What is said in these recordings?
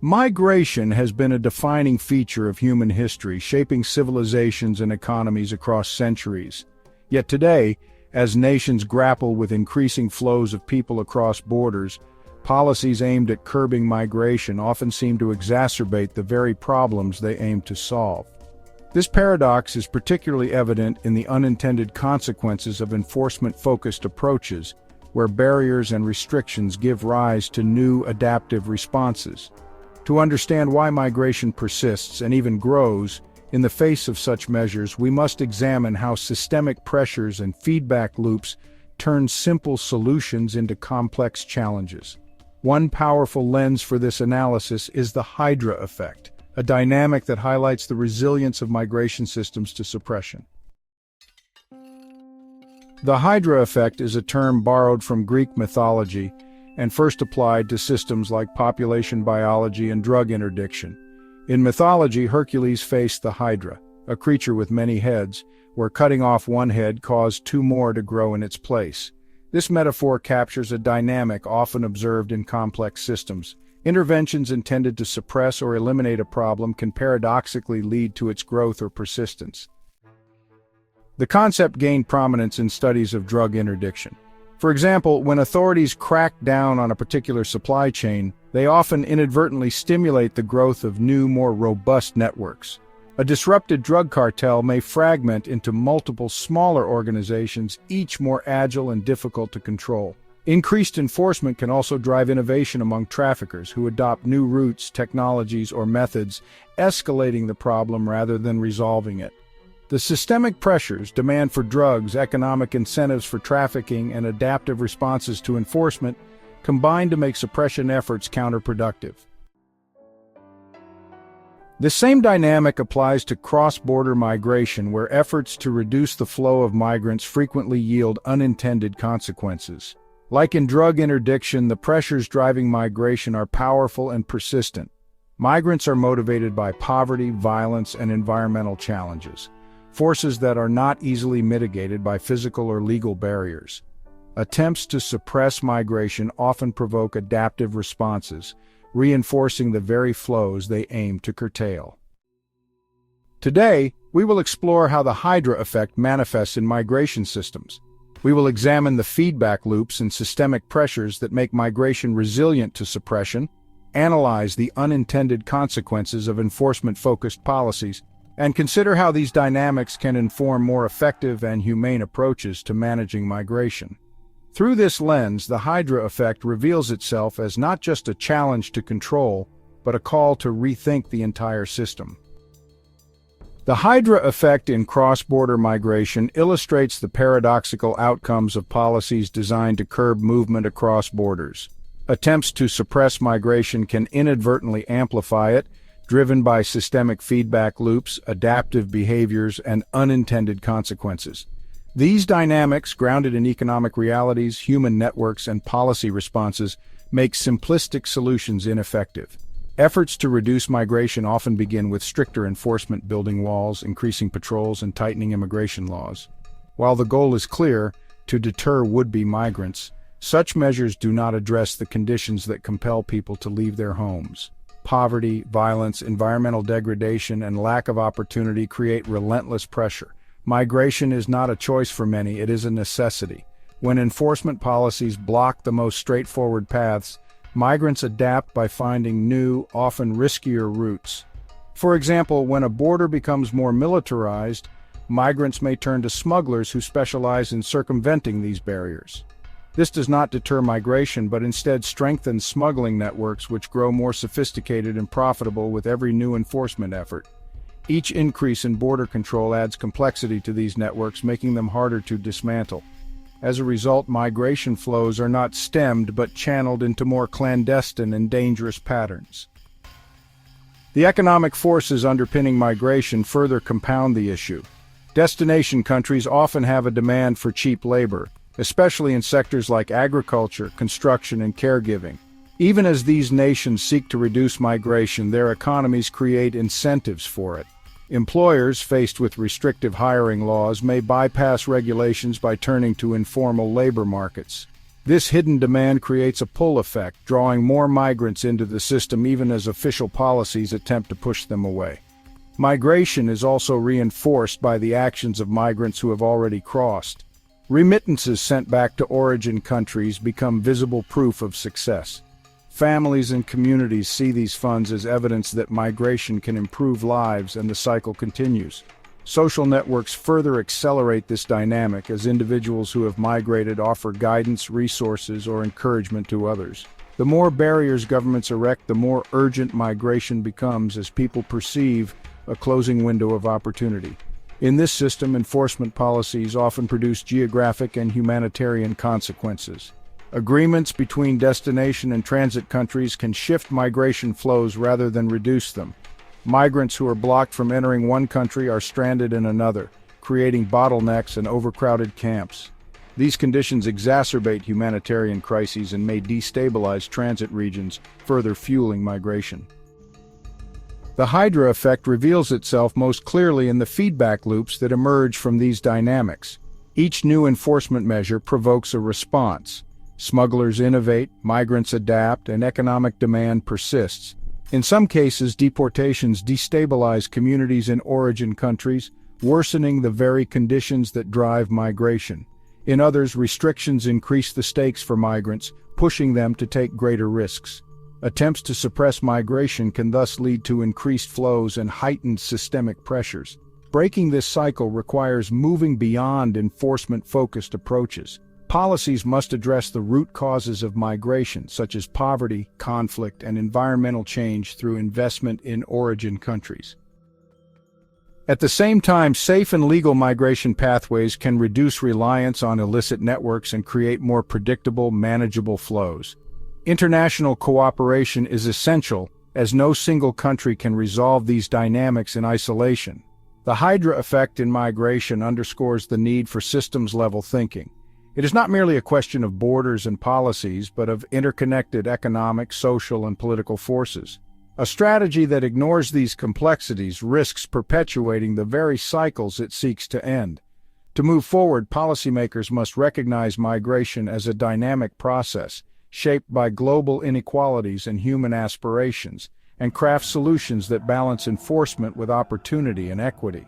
Migration has been a defining feature of human history, shaping civilizations and economies across centuries. Yet today, as nations grapple with increasing flows of people across borders, policies aimed at curbing migration often seem to exacerbate the very problems they aim to solve. This paradox is particularly evident in the unintended consequences of enforcement-focused approaches, where barriers and restrictions give rise to new adaptive responses. To understand why migration persists and even grows in the face of such measures, we must examine how systemic pressures and feedback loops turn simple solutions into complex challenges. One powerful lens for this analysis is the Hydra effect, a dynamic that highlights the resilience of migration systems to suppression. The Hydra effect is a term borrowed from Greek mythology and first applied to systems like population biology and drug interdiction. In mythology, Hercules faced the Hydra, a creature with many heads, where cutting off one head caused two more to grow in its place. This metaphor captures a dynamic often observed in complex systems. Interventions intended to suppress or eliminate a problem can paradoxically lead to its growth or persistence. The concept gained prominence in studies of drug interdiction. For example, when authorities crack down on a particular supply chain, they often inadvertently stimulate the growth of new, more robust networks. A disrupted drug cartel may fragment into multiple smaller organizations, each more agile and difficult to control. Increased enforcement can also drive innovation among traffickers who adopt new routes, technologies, or methods, escalating the problem rather than resolving it. The systemic pressures, demand for drugs, economic incentives for trafficking, and adaptive responses to enforcement combine to make suppression efforts counterproductive. The same dynamic applies to cross-border migration, where efforts to reduce the flow of migrants frequently yield unintended consequences. Like in drug interdiction, the pressures driving migration are powerful and persistent. Migrants are motivated by poverty, violence, and environmental challenges, forces that are not easily mitigated by physical or legal barriers. Attempts to suppress migration often provoke adaptive responses, reinforcing the very flows they aim to curtail. Today, we will explore how the Hydra effect manifests in migration systems. We will examine the feedback loops and systemic pressures that make migration resilient to suppression, analyze the unintended consequences of enforcement-focused policies, and consider how these dynamics can inform more effective and humane approaches to managing migration. Through this lens, the Hydra effect reveals itself as not just a challenge to control, but a call to rethink the entire system. The Hydra effect in cross-border migration illustrates the paradoxical outcomes of policies designed to curb movement across borders. Attempts to suppress migration can inadvertently amplify it, driven by systemic feedback loops, adaptive behaviors, and unintended consequences. These dynamics, grounded in economic realities, human networks, and policy responses, make simplistic solutions ineffective. Efforts to reduce migration often begin with stricter enforcement, building walls, increasing patrols, and tightening immigration laws. While the goal is clear, to deter would-be migrants, such measures do not address the conditions that compel people to leave their homes. Poverty, violence, environmental degradation, and lack of opportunity create relentless pressure. Migration is not a choice for many, it is a necessity. When enforcement policies block the most straightforward paths, migrants adapt by finding new, often riskier routes. For example, when a border becomes more militarized, migrants may turn to smugglers who specialize in circumventing these barriers. This does not deter migration, but instead strengthens smuggling networks which grow more sophisticated and profitable with every new enforcement effort. Each increase in border control adds complexity to these networks, making them harder to dismantle. As a result, migration flows are not stemmed but channeled into more clandestine and dangerous patterns. The economic forces underpinning migration further compound the issue. Destination countries often have a demand for cheap labor, especially in sectors like agriculture, construction, and caregiving. Even as these nations seek to reduce migration, their economies create incentives for it. Employers faced with restrictive hiring laws may bypass regulations by turning to informal labor markets. This hidden demand creates a pull effect, drawing more migrants into the system even as official policies attempt to push them away. Migration is also reinforced by the actions of migrants who have already crossed. Remittances sent back to origin countries become visible proof of success. Families and communities see these funds as evidence that migration can improve lives, and the cycle continues. Social networks further accelerate this dynamic as individuals who have migrated offer guidance, resources, or encouragement to others. The more barriers governments erect, the more urgent migration becomes as people perceive a closing window of opportunity. In this system, enforcement policies often produce geographic and humanitarian consequences. Agreements between destination and transit countries can shift migration flows rather than reduce them. Migrants who are blocked from entering one country are stranded in another, creating bottlenecks and overcrowded camps. These conditions exacerbate humanitarian crises and may destabilize transit regions, further fueling migration. The Hydra effect reveals itself most clearly in the feedback loops that emerge from these dynamics. Each new enforcement measure provokes a response. Smugglers innovate, migrants adapt, and economic demand persists. In some cases, deportations destabilize communities in origin countries, worsening the very conditions that drive migration. In others, restrictions increase the stakes for migrants, pushing them to take greater risks. Attempts to suppress migration can thus lead to increased flows and heightened systemic pressures. Breaking this cycle requires moving beyond enforcement-focused approaches. Policies must address the root causes of migration, such as poverty, conflict, and environmental change through investment in origin countries. At the same time, safe and legal migration pathways can reduce reliance on illicit networks and create more predictable, manageable flows. International cooperation is essential, as no single country can resolve these dynamics in isolation. The Hydra effect in migration underscores the need for systems-level thinking. It is not merely a question of borders and policies, but of interconnected economic, social, and political forces. A strategy that ignores these complexities risks perpetuating the very cycles it seeks to end. To move forward, policymakers must recognize migration as a dynamic process, shaped by global inequalities and human aspirations, and craft solutions that balance enforcement with opportunity and equity.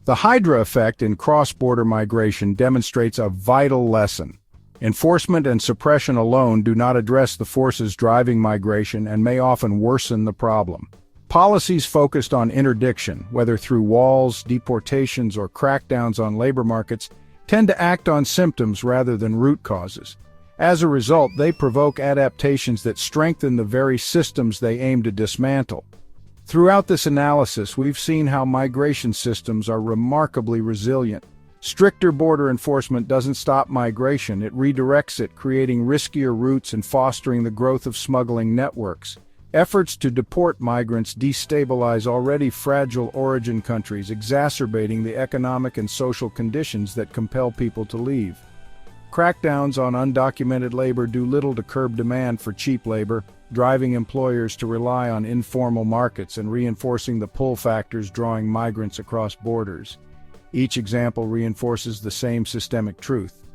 The Hydra effect in cross-border migration demonstrates a vital lesson. Enforcement and suppression alone do not address the forces driving migration and may often worsen the problem. Policies focused on interdiction, whether through walls, deportations, or crackdowns on labor markets, tend to act on symptoms rather than root causes. As a result, they provoke adaptations that strengthen the very systems they aim to dismantle. Throughout this analysis, we've seen how migration systems are remarkably resilient. Stricter border enforcement doesn't stop migration, it redirects it, creating riskier routes and fostering the growth of smuggling networks. Efforts to deport migrants destabilize already fragile origin countries, exacerbating the economic and social conditions that compel people to leave. Crackdowns on undocumented labor do little to curb demand for cheap labor, driving employers to rely on informal markets and reinforcing the pull factors drawing migrants across borders. Each example reinforces the same systemic truth.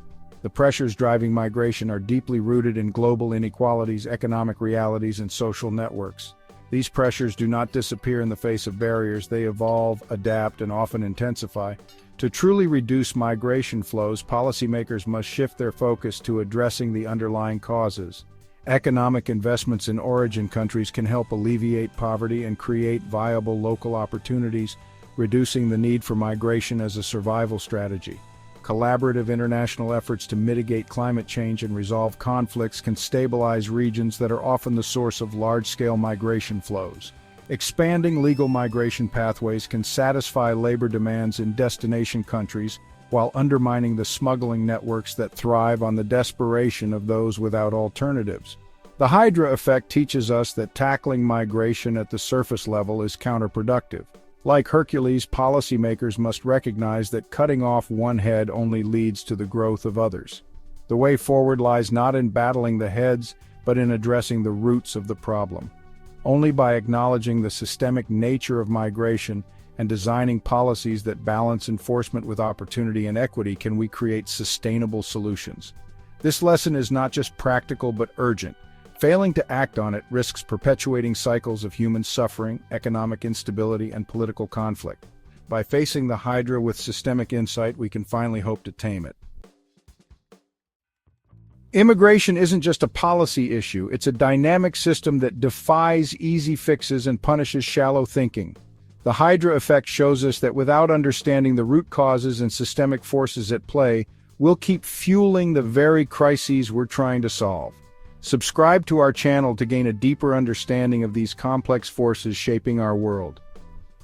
The pressures driving migration are deeply rooted in global inequalities, economic realities, and social networks. These pressures do not disappear in the face of barriers, they evolve, adapt, and often intensify. To truly reduce migration flows, policymakers must shift their focus to addressing the underlying causes. Economic investments in origin countries can help alleviate poverty and create viable local opportunities, reducing the need for migration as a survival strategy. Collaborative international efforts to mitigate climate change and resolve conflicts can stabilize regions that are often the source of large-scale migration flows. Expanding legal migration pathways can satisfy labor demands in destination countries while undermining the smuggling networks that thrive on the desperation of those without alternatives. The Hydra effect teaches us that tackling migration at the surface level is counterproductive. Like Hercules, policymakers must recognize that cutting off one head only leads to the growth of others. The way forward lies not in battling the heads, but in addressing the roots of the problem. Only by acknowledging the systemic nature of migration and designing policies that balance enforcement with opportunity and equity can we create sustainable solutions. This lesson is not just practical but urgent. Failing to act on it risks perpetuating cycles of human suffering, economic instability, and political conflict. By facing the Hydra with systemic insight, we can finally hope to tame it. Immigration isn't just a policy issue, it's a dynamic system that defies easy fixes and punishes shallow thinking. The Hydra effect shows us that without understanding the root causes and systemic forces at play, we'll keep fueling the very crises we're trying to solve. Subscribe to our channel to gain a deeper understanding of these complex forces shaping our world.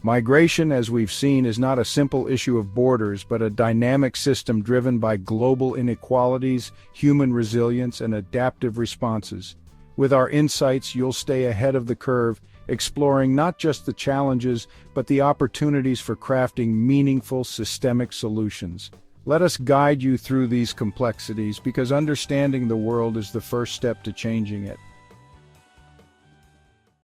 Migration, as we've seen, is not a simple issue of borders, but a dynamic system driven by global inequalities, human resilience, and adaptive responses. With our insights, you'll stay ahead of the curve, exploring not just the challenges, but the opportunities for crafting meaningful, systemic solutions. Let us guide you through these complexities, because understanding the world is the first step to changing it.